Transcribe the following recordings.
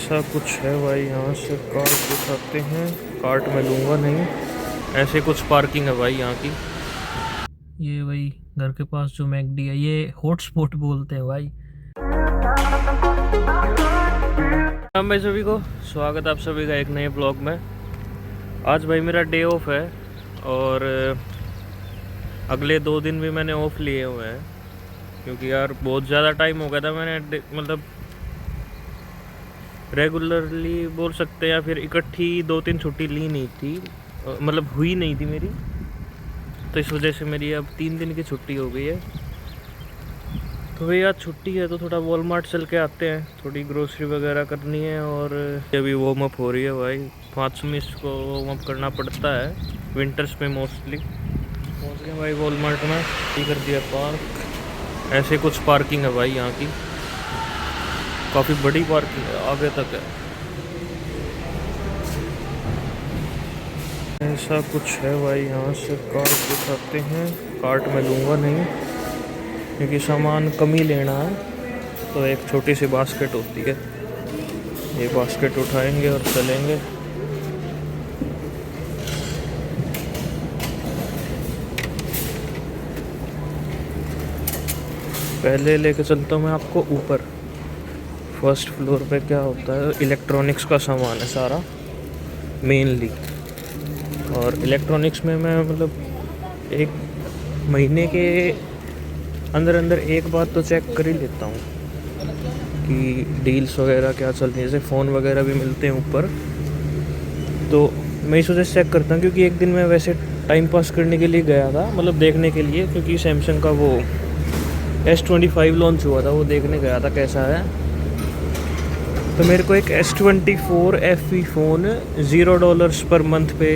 ऐसा कुछ है भाई, यहाँ से कार्ट दिखाते हैं। कार्ट में लूँगा नहीं, ऐसे कुछ पार्किंग है भाई यहाँ की। ये भाई घर के पास जो मैकडी है, ये हॉटस्पॉट बोलते हैं भाई। हम भाई सभी को स्वागत है आप सभी का एक नए ब्लॉग में। आज भाई मेरा डे ऑफ है और अगले 2 दिन भी मैंने ऑफ लिए हुए हैं, क्योंकि यार बहुत ज़्यादा टाइम हो गया था। मैंने मतलब रेगुलरली बोल सकते हैं या फिर इकट्ठी 2-3 छुट्टी ली नहीं थी, मतलब हुई नहीं थी मेरी, तो इस वजह से मेरी अब 3 दिन की छुट्टी हो गई है। तो भाई आज छुट्टी है तो थोड़ा वॉलमार्ट चल के आते हैं, थोड़ी ग्रोसरी वगैरह करनी है। और अभी वार्म अप हो रही है भाई, 5 मिनट को वार्म अप करना पड़ता है विंटर्स में मोस्टली। पहुँच गए भाई वॉलमार्ट में, ये कर दिया पार्क। ऐसे कुछ पार्किंग है भाई यहाँ की, काफ़ी बड़ी पार्किंग है, आगे तक है। ऐसा कुछ है भाई, यहाँ से कार्ट दिखाते हैं। कार्ट में लूँगा नहीं क्योंकि सामान कम ही लेना है, तो एक छोटी सी बास्केट होती है, ये बास्केट उठाएंगे और चलेंगे। पहले लेके चलता हूँ मैं आपको ऊपर, फर्स्ट फ्लोर पे क्या होता है, इलेक्ट्रॉनिक्स का सामान है सारा मेनली। और इलेक्ट्रॉनिक्स में मैं मतलब एक महीने के अंदर एक बार तो चेक कर ही लेता हूँ कि डील्स वगैरह क्या चल रही है। जैसे फ़ोन वगैरह भी मिलते हैं ऊपर, तो मैं इस वजह से चेक करता हूँ। क्योंकि एक दिन मैं वैसे टाइम पास करने के लिए गया था, मतलब देखने के लिए, क्योंकि सैमसंग का वो S25 लॉन्च हुआ था, वो देखने गया था कैसा है। तो मेरे को एक S24 FE phone $0 per month पे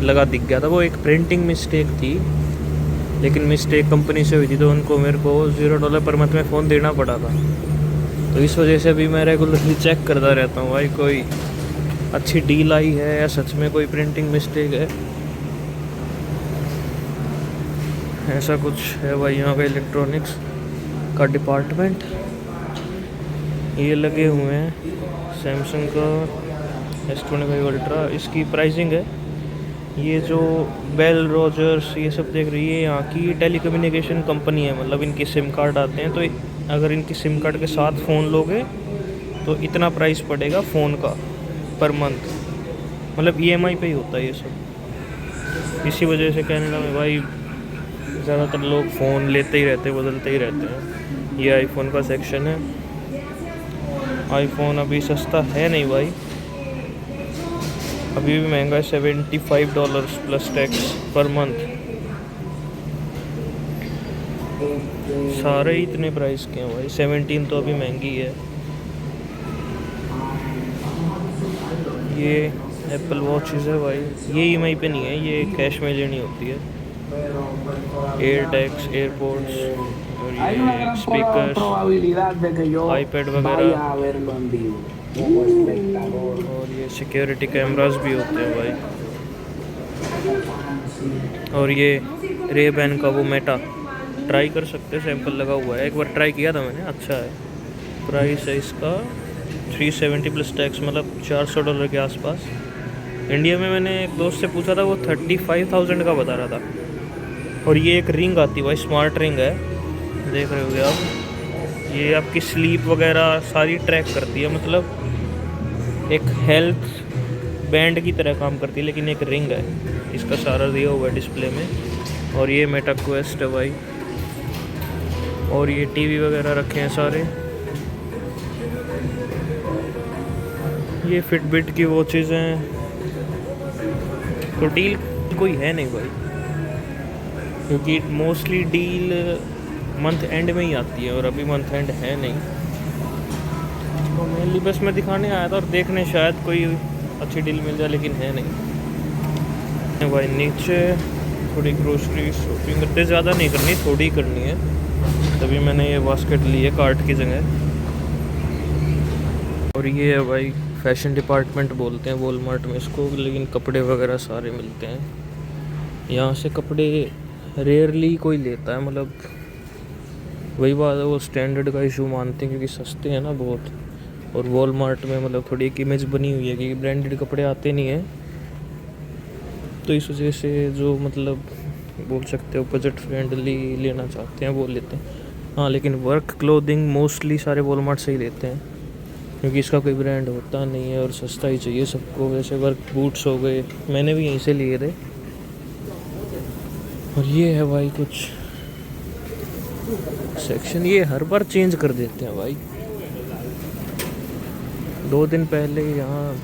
लगा दिख गया था। वो एक प्रिंटिंग मिस्टेक थी, लेकिन मिस्टेक कंपनी से हुई थी, तो उनको मेरे को $0 पर मंथ में फ़ोन देना पड़ा था। तो इस वजह से अभी मैं रेगुलरली चेक करता रहता हूँ भाई कोई अच्छी डील आई है या सच में कोई प्रिंटिंग मिस्टेक है। ऐसा कुछ है भाई यहाँ का इलेक्ट्रॉनिक्स का डिपार्टमेंट। ये लगे हुए हैं सैमसंग का S25 अल्ट्रा, इसकी प्राइसिंग है। ये जो बेल रोजर्स ये सब देख रही है, यहाँ की टेलीकम्युनिकेशन कंपनी है, मतलब इनके सिम कार्ड आते हैं। तो अगर इनकी सिम कार्ड के साथ फ़ोन लोगे तो इतना प्राइस पड़ेगा फ़ोन का पर मंथ, मतलब EMI पे ही होता है ये सब। इसी वजह से कनाडा में भाई ज़्यादातर लोग फ़ोन लेते ही रहते हैं, बदलते ही रहते हैं। ये आईफोन का सेक्शन है। आईफोन अभी सस्ता है नहीं भाई, अभी भी महंगा है, $75 प्लस टैक्स पर मंथ। सारे इतने प्राइस के हैं भाई, 17 तो अभी महंगी है। ये एप्पल वॉचेस है भाई, ये EMI पे नहीं है, ये कैश में लेनी होती है। एयर टैग्स, एयरपोर्ट्स, और ये स्पीकर्स, आईपैड वगैरह, और ये सिक्योरिटी कैमरास भी होते हैं भाई। और ये रेबैन का वो मेटा ट्राई कर सकते हैं, सैंपल लगा हुआ है, एक बार ट्राई किया था मैंने, अच्छा है। प्राइस है इसका 370 प्लस टैक्स, मतलब $400 के आसपास। इंडिया में मैंने एक दोस्त से पूछा था, वो 35,000 का बता रहा था। और ये एक रिंग आती है भाई, स्मार्ट रिंग है, देख रहे होगे आप। ये आपकी स्लीप वगैरह सारी ट्रैक करती है, मतलब एक हेल्थ बैंड की तरह काम करती है, लेकिन एक रिंग है। इसका सारा दिया हुआ है डिस्प्ले में। और ये मेटा क्वेस्ट है भाई, और ये टीवी वगैरह रखे हैं सारे। ये फिटबिट की वॉचेज़ हैं। तो डील कोई है नहीं भाई, क्योंकि मोस्टली डील मंथ एंड में ही आती है, और अभी मंथ एंड है नहीं। तो मेनली बस मैं दिखाने आया था और देखने शायद कोई अच्छी डील मिल जाए, लेकिन है नहीं भाई। नीचे थोड़ी ग्रोसरी शॉपिंग करते, ज़्यादा नहीं करनी, थोड़ी करनी है, तभी मैंने ये बास्केट ली है कार्ट की जगह। और ये है भाई फैशन डिपार्टमेंट बोलते हैं वॉलमार्ट में इसको, लेकिन कपड़े वगैरह सारे मिलते हैं यहाँ से। कपड़े रेयरली कोई लेता है, मतलब वही बात है, वो स्टैंडर्ड का इशू मानते हैं क्योंकि सस्ते हैं ना बहुत। और वॉलमार्ट में मतलब थोड़ी एक इमेज बनी हुई है कि ब्रांडेड कपड़े आते नहीं हैं, तो इस वजह से जो मतलब बोल सकते हो बजट फ्रेंडली लेना चाहते हैं वो लेते हैं। हाँ, लेकिन वर्क क्लोथिंग मोस्टली सारे वॉलमार्ट से ही लेते हैं, क्योंकि इसका कोई ब्रांड होता नहीं है और सस्ता ही चाहिए सबको। वैसे वर्क बूट्स हो गए, मैंने भी यहीं से लिए थे। और ये है भाई कुछ सेक्शन, ये हर बार चेंज कर देते हैं भाई। 2 दिन पहले यहाँ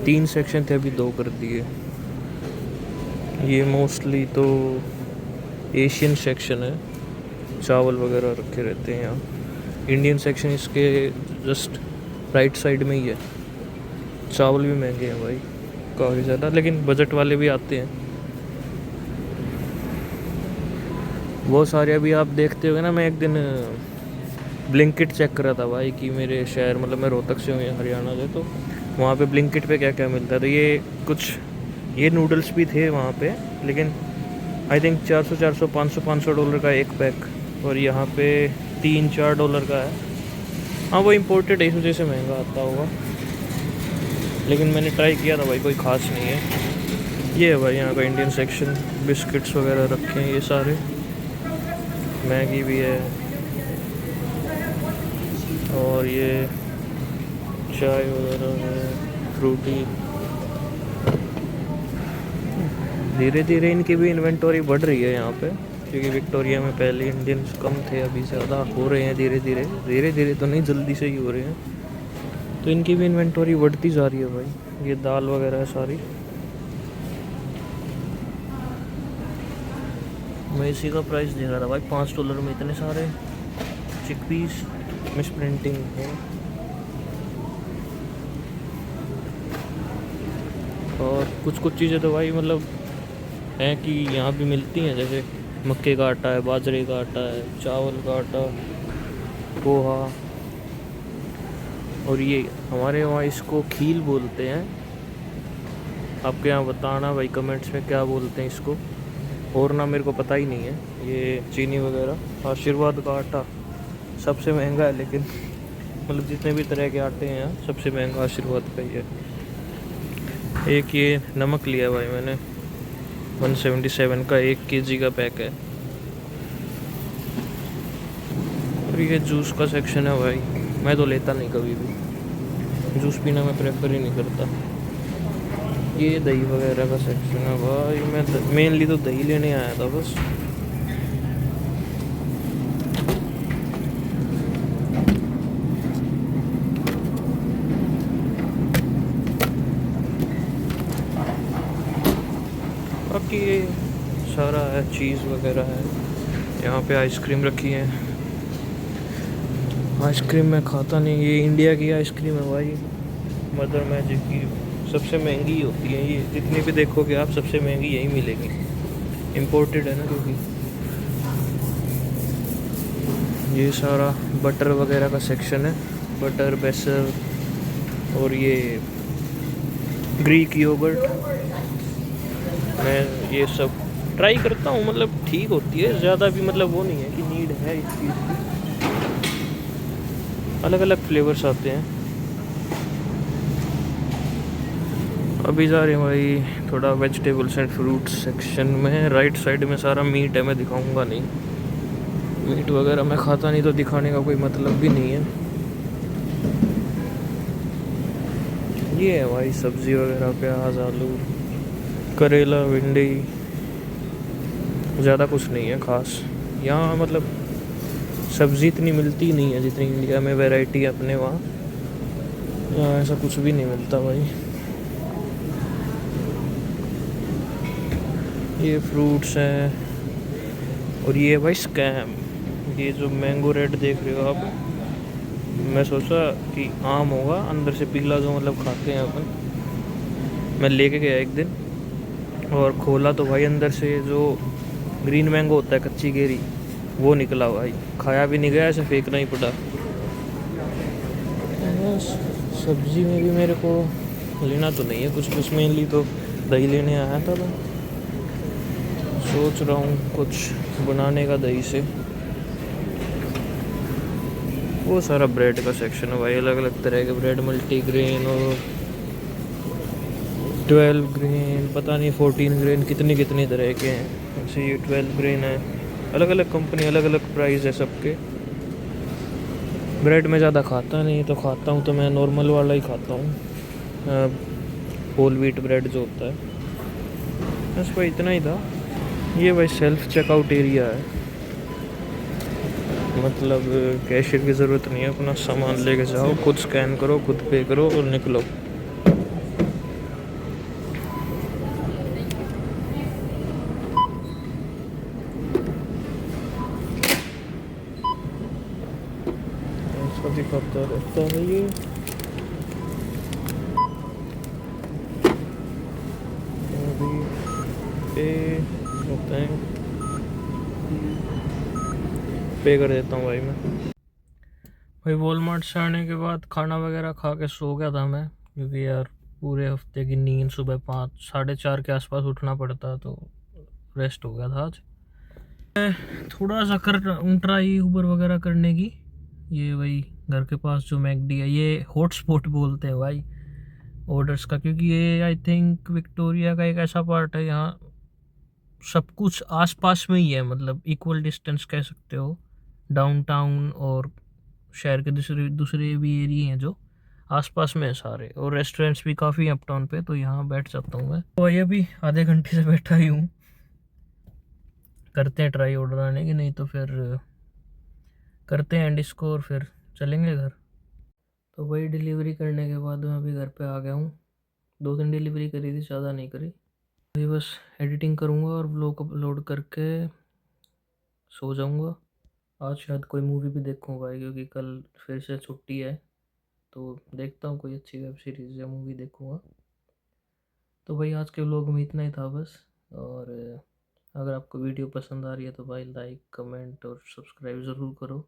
3 सेक्शन थे, अभी 2 कर दिए। ये मोस्टली तो एशियन सेक्शन है, चावल वगैरह रखे रहते हैं यहाँ। इंडियन सेक्शन इसके जस्ट राइट साइड में ही है। चावल भी महंगे हैं भाई काफ़ी ज़्यादा, लेकिन बजट वाले भी आते हैं बहुत सारे। अभी आप देखते होगे ना, मैं एक दिन ब्लिंकिट चेक कर रहा था भाई कि मेरे शहर मतलब मैं रोहतक से हूँ हरियाणा से, तो वहाँ पे ब्लिंकिट पे क्या क्या मिलता है। तो ये नूडल्स भी थे वहाँ पे, लेकिन आई थिंक $400 $500 का एक पैक, और यहाँ पे $3-4 का है। हाँ, वो इम्पोर्टेड है, इस वजह से महंगा आता होगा, लेकिन मैंने ट्राई किया था भाई, कोई ख़ास नहीं है। ये है भाई यहाँ का इंडियन सेक्शन, बिस्किट्स वगैरह रखे हैं ये सारे, मैगी भी है, और ये चाय वगैरह है, फ्रूटी। धीरे धीरे इनकी भी इन्वेंटरी बढ़ रही है यहाँ पे, क्योंकि विक्टोरिया में पहले इंडियंस कम थे, अभी ज़्यादा हो रहे हैं धीरे धीरे तो नहीं, जल्दी से ही हो रहे हैं। तो इनकी भी इन्वेंटरी बढ़ती जा रही है भाई। ये दाल वगैरह है सारी। मैं इसी का प्राइस दे रहा था भाई, $5 में इतने सारे चिकपीस। मिस प्रिंटिंग है, और कुछ चीज़ें तो भाई मतलब हैं कि यहाँ भी मिलती हैं, जैसे मक्के का आटा है, बाजरे का आटा है, चावल का आटा, पोहा। और ये हमारे वहाँ इसको खील बोलते हैं, आपके यहाँ बताना भाई कमेंट्स में क्या बोलते हैं इसको, और ना मेरे को पता ही नहीं है। ये चीनी वगैरह। आशीर्वाद का आटा सबसे महंगा है, लेकिन मतलब जितने भी तरह के आटे हैं यहाँ सबसे महंगा आशीर्वाद का ही है। एक ये नमक लिया भाई मैंने, 177 का 1 kg का पैक है। और ये जूस का सेक्शन है भाई, मैं तो लेता नहीं कभी भी, जूस पीना मैं प्रेफर ही नहीं करता। ये दही वगैरह का सेक्शन है भाई, मैं मेनली तो दही लेने आया था बस। बाकी ये सारा है, चीज़ वगैरह है। यहाँ पे आइसक्रीम रखी है। आइसक्रीम मैं खाता नहीं, ये इंडिया की आइसक्रीम है भाई, मदर मैजिक की, सबसे महंगी होती है ये। जितनी भी देखोगे आप, सबसे महंगी यही मिलेगी, इम्पोर्टेड है ना क्योंकि। ये सारा बटर वगैरह का सेक्शन है, बटर, बेसल, और ये ग्रीक योगर्ट। मैं ये सब ट्राई करता हूँ, मतलब ठीक होती है, ज़्यादा भी मतलब वो नहीं है कि नीड है इस चीज़ की। अलग अलग फ्लेवर्स आते हैं। अभी जा रहे हैं भाई थोड़ा वेजिटेबल्स एंड फ्रूट्स सेक्शन में। राइट साइड में सारा मीट है, मैं दिखाऊंगा नहीं, मीट वगैरह मैं खाता नहीं, तो दिखाने का कोई मतलब भी नहीं है। ये है भाई सब्ज़ी वगैरह, प्याज, आलू, करेला, भिंडी, ज़्यादा कुछ नहीं है ख़ास यहाँ। मतलब सब्ज़ी इतनी मिलती नहीं है जितनी इंडिया में वैरायटी है अपने वहाँ। यहाँ ऐसा कुछ भी नहीं मिलता भाई। ये फ्रूट्स हैं, और ये भाई स्कैम, ये जो मैंगो रेड देख रहे हो आप, मैं सोचा कि आम होगा, अंदर से पीला जो मतलब खाते हैं अपन। मैं लेके गया एक दिन और खोला तो भाई अंदर से जो ग्रीन मैंगो होता है, कच्ची केरी, वो निकला भाई। खाया भी नहीं गया, ऐसे फेंकना ही पड़ा। सब्जी में भी मेरे को लेना तो नहीं है कुछ मेनली तो दही लेने आया था मैं। सोच रहा हूँ कुछ बनाने का दही से। वो सारा ब्रेड का सेक्शन है भाई, अलग अलग तरह के ब्रेड, मल्टीग्रेन और 12 ग्रेन, पता नहीं 14 ग्रेन, कितनी कितनी तरह के हैं। ऐसे ये 12 ग्रेन है, अलग अलग कंपनी, अलग अलग प्राइस है सबके। ब्रेड में ज़्यादा खाता नहीं, तो खाता हूँ तो मैं नॉर्मल वाला ही खाता हूँ, होल व्हीट ब्रेड जो होता है। बस भाई इतना ही था। ये भाई सेल्फ चेकआउट एरिया है, मतलब कैशियर की ज़रूरत नहीं है, अपना सामान लेके जाओ, खुद स्कैन करो, खुद पे करो और निकलो। ऐसा दिखाता रहता है ये। अभी पे होता है, पे कर देता हूँ भाई मैं। भाई वॉलमार्ट से आने के बाद खाना वगैरह खा के सो गया था मैं, क्योंकि यार पूरे हफ्ते की नींद सुबह 5 साढ़े 4 के आसपास उठना पड़ता, तो रेस्ट हो गया था आज। थोड़ा सा कर ट्राई ऊबर वगैरह करने की। ये वही घर के पास जो मैकडी है, ये हॉटस्पॉट बोलते हैं भाई ऑर्डर्स का, क्योंकि ये आई थिंक विक्टोरिया का एक ऐसा पार्ट है, यहाँ सब कुछ आसपास में ही है, मतलब इक्वल डिस्टेंस कह सकते हो। डाउनटाउन और शहर के दूसरे दूसरे भी एरिया हैं जो आसपास में है सारे, और रेस्टोरेंट्स भी काफ़ी अप टाउन पे, तो यहाँ बैठ जाता हूँ मैं। तो ये भी आधे घंटे से बैठा ही हूँ, करते हैं ट्राई ऑर्डर आने की, नहीं तो फिर करते हैं एंड इसको और फिर चलेंगे घर। तो वही डिलीवरी करने के बाद मैं अभी घर पे आ गया हूँ। 2 दिन डिलीवरी करी थी, ज़्यादा नहीं करी। अभी बस एडिटिंग करूँगा और ब्लॉग अपलोड करके सो जाऊँगा। आज शायद कोई मूवी भी देखूँगा भाई, क्योंकि कल फिर से छुट्टी है, तो देखता हूँ कोई अच्छी वेब सीरीज़ या मूवी देखूँगा। तो भाई आज के व्लॉग में इतना ही था बस। और अगर आपको वीडियो पसंद आ रही है तो भाई लाइक कमेंट और सब्सक्राइब ज़रूर करो।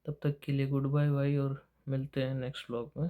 तब तक के लिए गुड बाय भाई, और मिलते हैं नेक्स्ट व्लॉग में।